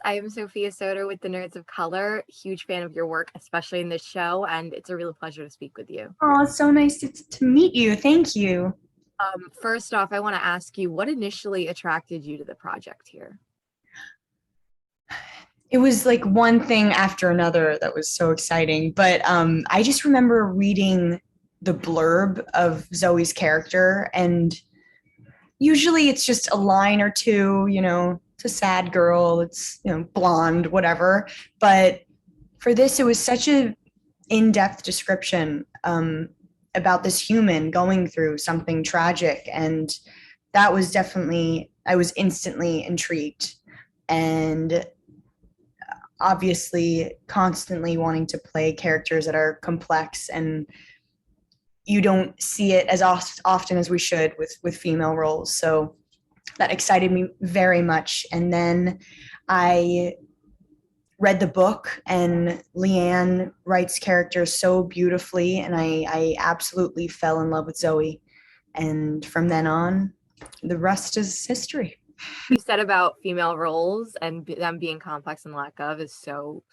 I am Sophia Soder with the Nerds of Color. Huge fan of your work, especially in this show, and it's a real pleasure to speak with you. Oh, it's so nice to meet you. Thank you. First off, I want to ask you what initially attracted you to the project here? It was like one thing after another that was so exciting. But I just remember reading the blurb of Zoe's character, and usually it's just a line or two, it's a sad girl, it's, blonde, whatever. But for this, it was such a in-depth description about this human going through something tragic, and that was definitely, I was instantly intrigued, and obviously constantly wanting to play characters that are complex, and you don't see it as often as we should with female roles. So that excited me very much. And then I read the book, and Liane writes characters so beautifully, and I absolutely fell in love with Zoe. And from then on, the rest is history. You said about female roles and them being complex and lack of is so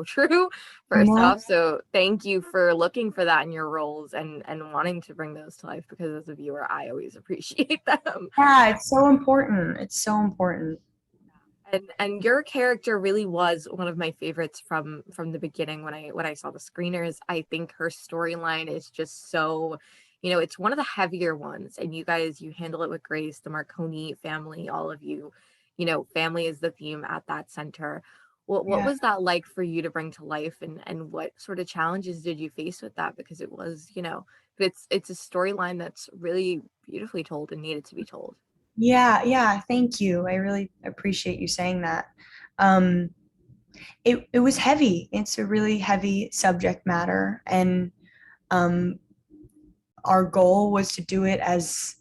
true. I First know. off, so thank you for looking for that in your roles and wanting to bring those to life, because as a viewer, I always appreciate them. Yeah, it's so important. It's so important. And your character really was one of my favorites from the beginning when I saw the screeners. I think her storyline is just so, it's one of the heavier ones, and you handle it with grace. The Marconi family, all of you, family is the theme at that center. What Yeah. was that like for you to bring to life, and what sort of challenges did you face with that? Because it was, it's a storyline that's really beautifully told and needed to be told. Yeah, thank you. I really appreciate you saying that. Um, it was heavy. It's a really heavy subject matter, and um, our goal was to do it as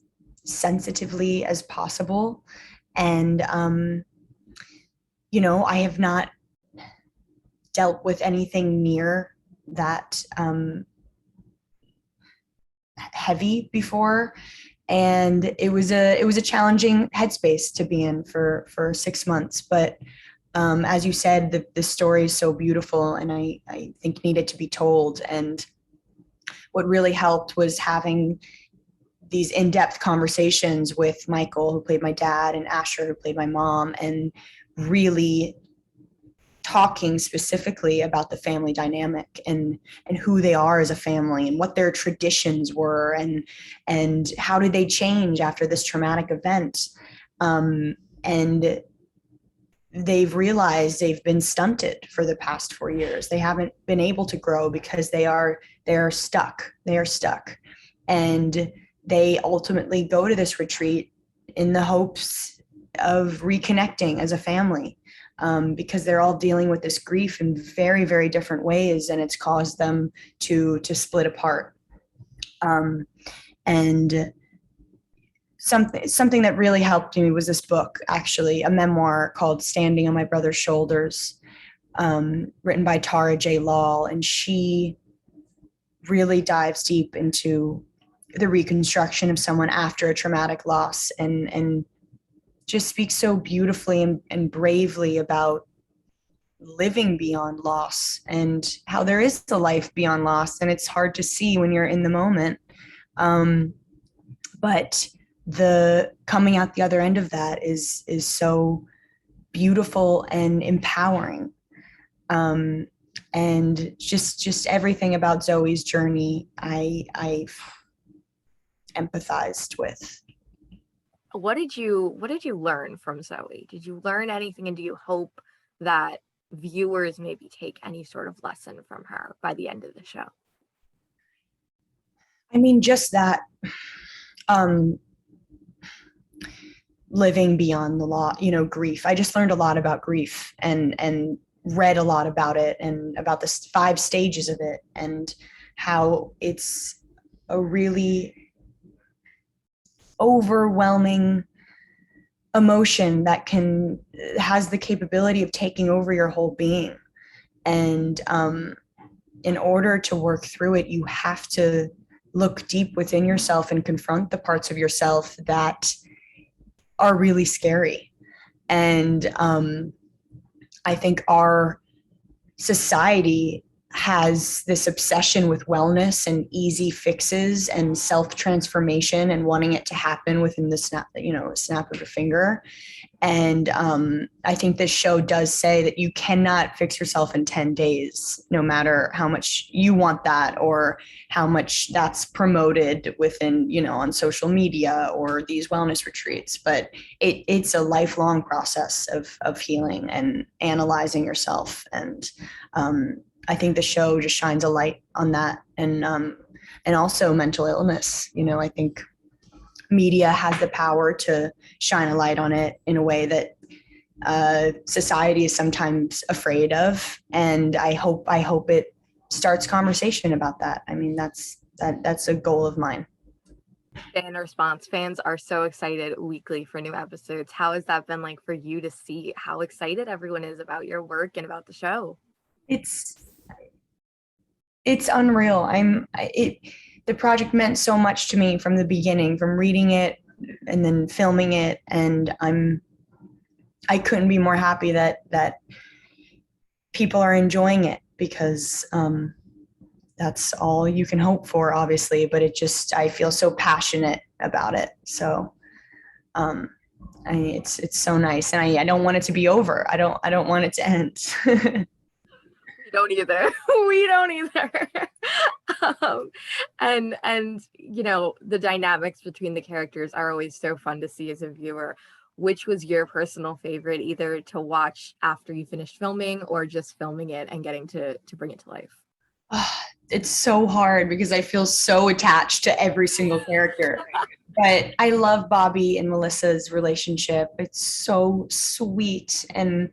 sensitively as possible. And I have not dealt with anything near that heavy before, and it was a challenging headspace to be in for 6 months. But as you said, the story is so beautiful, and I think needed to be told. And what really helped was having these in-depth conversations with Michael, who played my dad, and Asher, who played my mom, and really talking specifically about the family dynamic, and who they are as a family, and what their traditions were, and how did they change after this traumatic event. And they've realized they've been stunted for the past 4 years. They haven't been able to grow because they're stuck. They are stuck. And they ultimately go to this retreat in the hopes of reconnecting as a family, because they're all dealing with this grief in very, very different ways, and it's caused them to split apart. And something that really helped me was this book, actually, a memoir called Standing on My Brother's Shoulders, written by Tara J. Lall, and she really dives deep into the reconstruction of someone after a traumatic loss, and just speaks so beautifully and bravely about living beyond loss, and how there is a life beyond loss, and it's hard to see when you're in the moment. But the coming out the other end of that is so beautiful and empowering. And just everything about Zoe's journey, I empathized with. What did you learn from Zoe? Did you learn anything, and do you hope that viewers maybe take any sort of lesson from her by the end of the show? I mean, just that, um, living beyond the law, grief. I just learned a lot about grief, and read a lot about it, and about the 5 stages of it, and how it's a really overwhelming emotion that has the capability of taking over your whole being. And in order to work through it, you have to look deep within yourself and confront the parts of yourself that are really scary. And I think our society has this obsession with wellness and easy fixes and self transformation and wanting it to happen within the snap of a finger. And I think this show does say that you cannot fix yourself in 10 days, no matter how much you want that or how much that's promoted within, on social media or these wellness retreats. But it's a lifelong process of healing and analyzing yourself. And I think the show just shines a light on that. And also mental illness. I think media has the power to shine a light on it in a way that society is sometimes afraid of, and I hope it starts conversation about that. I mean, that's a goal of mine. Fan response. Fans are so excited weekly for new episodes. How has that been like for you to see how excited everyone is about your work and about the show? It's it's unreal. The project meant so much to me from the beginning, from reading it and then filming it, and I couldn't be more happy that people are enjoying it, because that's all you can hope for, obviously. But I feel so passionate about it. So it's so nice, and I don't want it to be over. I don't want it to end. We don't either. We don't either. um, and the dynamics between the characters are always so fun to see as a viewer. Which was your personal favorite, either to watch after you finished filming or just filming it and getting to bring it to life? It's so hard because I feel so attached to every single character. But I love Bobby and Melissa's relationship. It's so sweet, and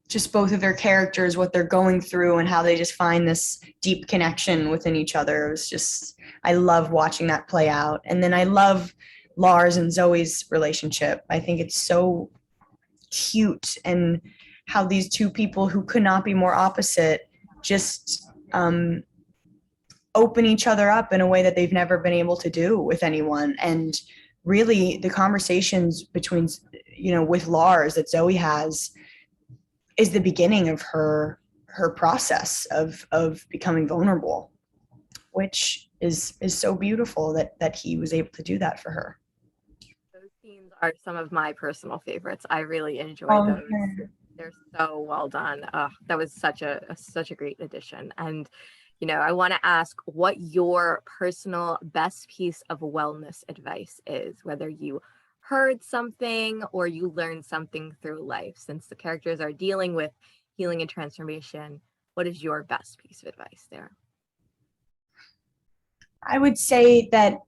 just both of their characters, what they're going through and how they just find this deep connection within each other. It was just, I love watching that play out. And then I love Lars and Zoe's relationship. I think it's so cute, and how these two people who could not be more opposite just open each other up in a way that they've never been able to do with anyone. And really, the conversations between, with Lars that Zoe has is the beginning of her process of becoming vulnerable, which is so beautiful that he was able to do that for her. Those scenes are some of my personal favorites. I really enjoyed Oh, those. They're so well done. That was such a great addition. And I want to ask what your personal best piece of wellness advice is, whether you heard something or you learned something through life. Since the characters are dealing with healing and transformation, what is your best piece of advice there? I would say that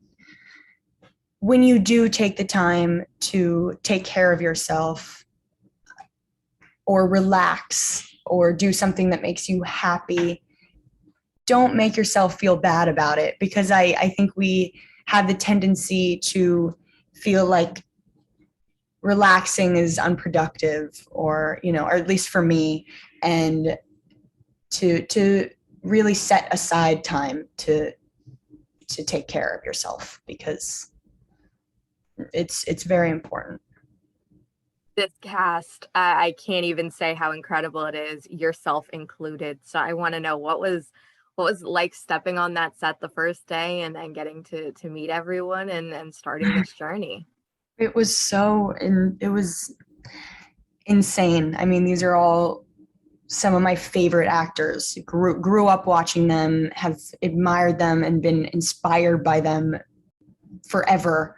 when you do take the time to take care of yourself or relax or do something that makes you happy, don't make yourself feel bad about it, because I think we have the tendency to feel like relaxing is unproductive, or at least for me, and to really set aside time to take care of yourself, because it's very important. This cast, I can't even say how incredible it is, yourself included. So I want to know what was it like stepping on that set the first day and then getting to meet everyone and starting this journey. It was insane. I mean, these are all some of my favorite actors. Grew up watching them, have admired them and been inspired by them forever.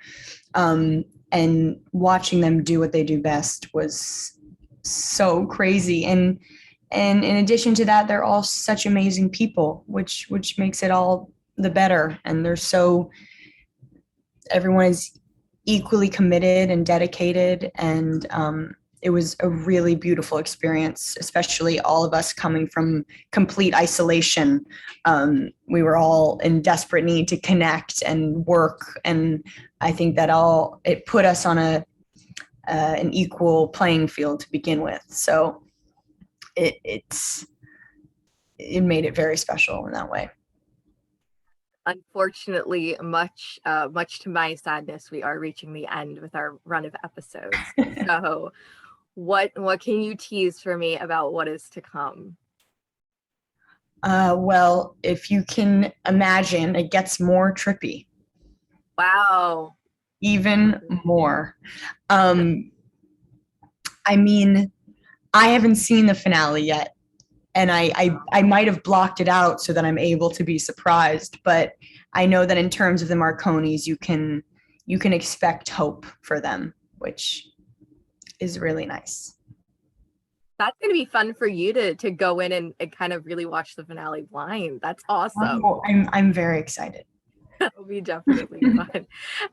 And watching them do what they do best was so crazy. And in addition to that, they're all such amazing people, which makes it all the better. And everyone is equally committed and dedicated. And it was a really beautiful experience, especially all of us coming from complete isolation. We were all in desperate need to connect and work, and I think that it put us on an equal playing field to begin with. So it made it very special in that way. Unfortunately, much to my sadness, we are reaching the end with our run of episodes. So What can you tease for me about what is to come? Well, if you can imagine, it gets more trippy, Wow. even more. Um, I mean, I haven't seen the finale yet, and I might have blocked it out so that I'm able to be surprised. But I know that in terms of the Marconis, you can expect hope for them, which is really nice. That's gonna be fun for you to go in and kind of really watch the finale blind. That's awesome. Oh, I'm very excited. That'll be definitely fun.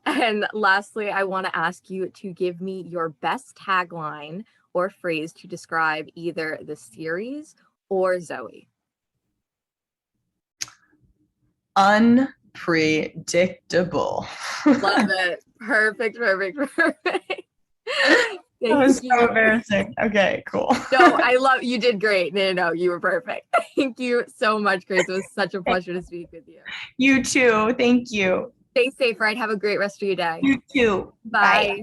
And lastly, I want to ask you to give me your best tagline or phrase to describe either the series or Zoe. Unpredictable. Love it. Perfect, perfect, perfect. That was Thank so you. embarrassing. Okay, cool. No, I love you did great. No, you were perfect. Thank you so much, Grace. It was such a pleasure to speak with you. You too. Thank you. Stay safe, right? Have a great rest of your day. You too. Bye. Bye.